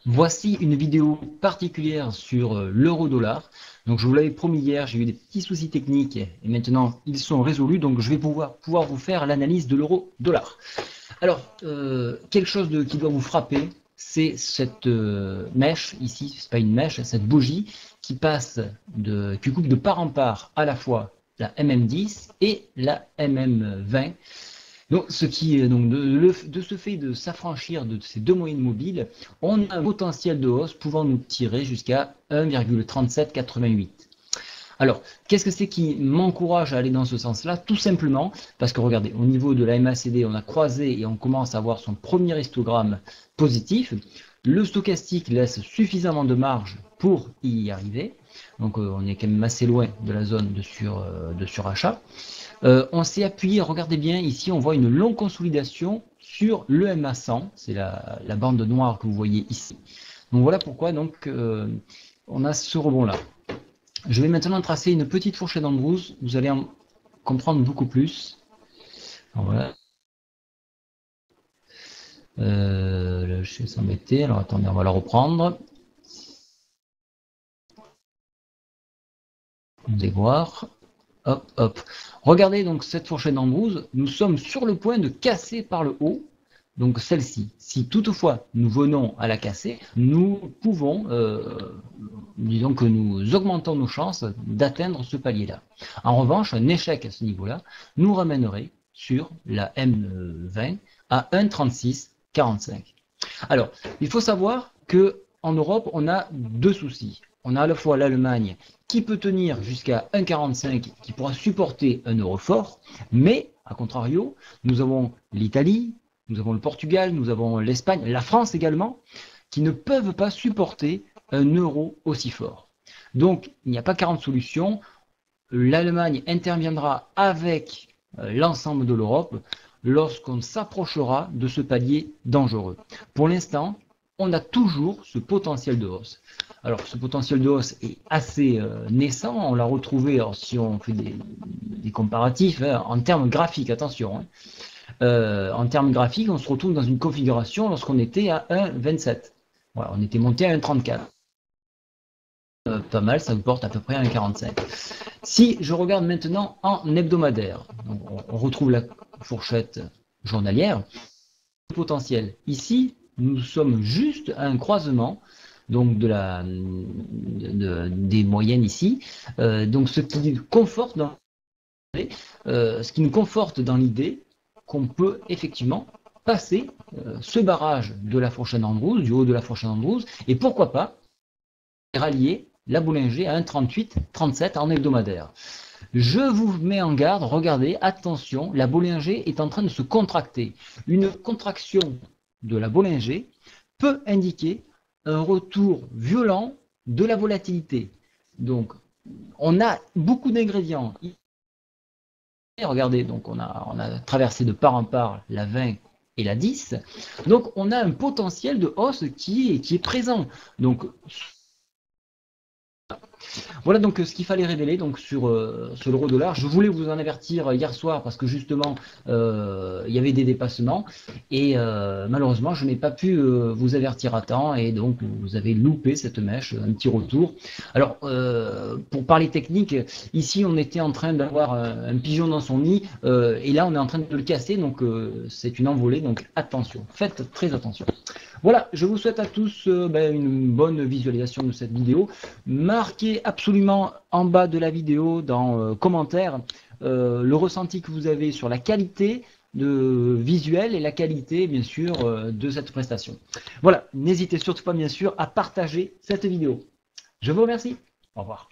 Voici une vidéo particulière sur l'euro-dollar. Donc je vous l'avais promis hier, j'ai eu des petits soucis techniques et maintenant ils sont résolus. Donc je vais pouvoir vous faire l'analyse de l'euro-dollar. Alors, quelque chose qui doit vous frapper, c'est cette mèche ici, c'est pas une mèche, cette bougie qui qui coupe de part en part à la fois la MM10 et la MM20. Donc, de ce fait de s'affranchir de ces deux moyennes mobiles, on a un potentiel de hausse pouvant nous tirer jusqu'à 1,3788. Alors, qu'est-ce que c'est qui m'encourage à aller dans ce sens-là? Tout simplement parce que regardez, au niveau de la MACD, on a croisé et on commence à avoir son premier histogramme positif. Le stochastique laisse suffisamment de marge pour y arriver. Donc, on est quand même assez loin de la zone de surachat. On s'est appuyé, regardez bien, ici on voit une longue consolidation sur le MA100, c'est la bande noire que vous voyez ici. Donc voilà pourquoi on a ce rebond-là. Je vais maintenant tracer une petite fourchette d'Ambrose, vous allez en comprendre beaucoup plus. Alors voilà. Je vais s'embêter, alors attendez, on va la reprendre. Vous allez voir. Hop, hop. Regardez donc cette fourchette d'Ambrose, nous sommes sur le point de casser par le haut, donc celle-ci. Si toutefois nous venons à la casser, nous pouvons, disons que nous augmentons nos chances d'atteindre ce palier-là. En revanche, un échec à ce niveau-là nous ramènerait sur la M20 à 1,3645. Alors, il faut savoir que en Europe, on a deux soucis. On a à la fois l'Allemagne qui peut tenir jusqu'à 1,45, qui pourra supporter un euro fort, mais, à contrario, nous avons l'Italie, nous avons le Portugal, nous avons l'Espagne, la France également, qui ne peuvent pas supporter un euro aussi fort. Donc, il n'y a pas 40 solutions. L'Allemagne interviendra avec l'ensemble de l'Europe lorsqu'on s'approchera de ce palier dangereux. Pour l'instant, on a toujours ce potentiel de hausse. Alors, ce potentiel de hausse est assez naissant. On l'a retrouvé, alors, si on fait des comparatifs, hein, en termes graphiques, attention. Hein. En termes graphiques, on se retrouve dans une configuration lorsqu'on était à 1,27. Voilà, on était monté à 1,34. Pas mal, ça vous porte à peu près à 1,45. Si je regarde maintenant en hebdomadaire, donc on retrouve la fourchette journalière, potentiel. Ici, nous sommes juste à un croisement donc des moyennes ici. Donc ce qui nous conforte dans l'idée qu'on peut effectivement passer ce barrage de la fourchette d'Ambrose, du haut de la fourchette d'Ambrose, et pourquoi pas rallier la Bollinger à 1,38-37 en hebdomadaire. Je vous mets en garde, regardez, attention, la Bollinger est en train de se contracter. Une contraction de la Bollinger peut indiquer un retour violent de la volatilité. Donc, on a beaucoup d'ingrédients. Regardez, donc on a traversé de part en part la 20 et la 10. Donc, on a un potentiel de hausse qui est présent. Donc, voilà donc ce qu'il fallait révéler donc sur l'euro-dollar. Je voulais vous en avertir hier soir parce que justement il y avait des dépassements et malheureusement je n'ai pas pu vous avertir à temps et donc vous avez loupé cette mèche, un petit retour. Alors pour parler technique, ici on était en train d'avoir un pigeon dans son nid et là on est en train de le casser, donc c'est une envolée, donc attention, faites très attention. Voilà, je vous souhaite à tous une bonne visualisation de cette vidéo. Marquez absolument en bas de la vidéo, dans commentaires, le ressenti que vous avez sur la qualité visuelle et la qualité, bien sûr, de cette prestation. Voilà, n'hésitez surtout pas, bien sûr, à partager cette vidéo. Je vous remercie. Au revoir.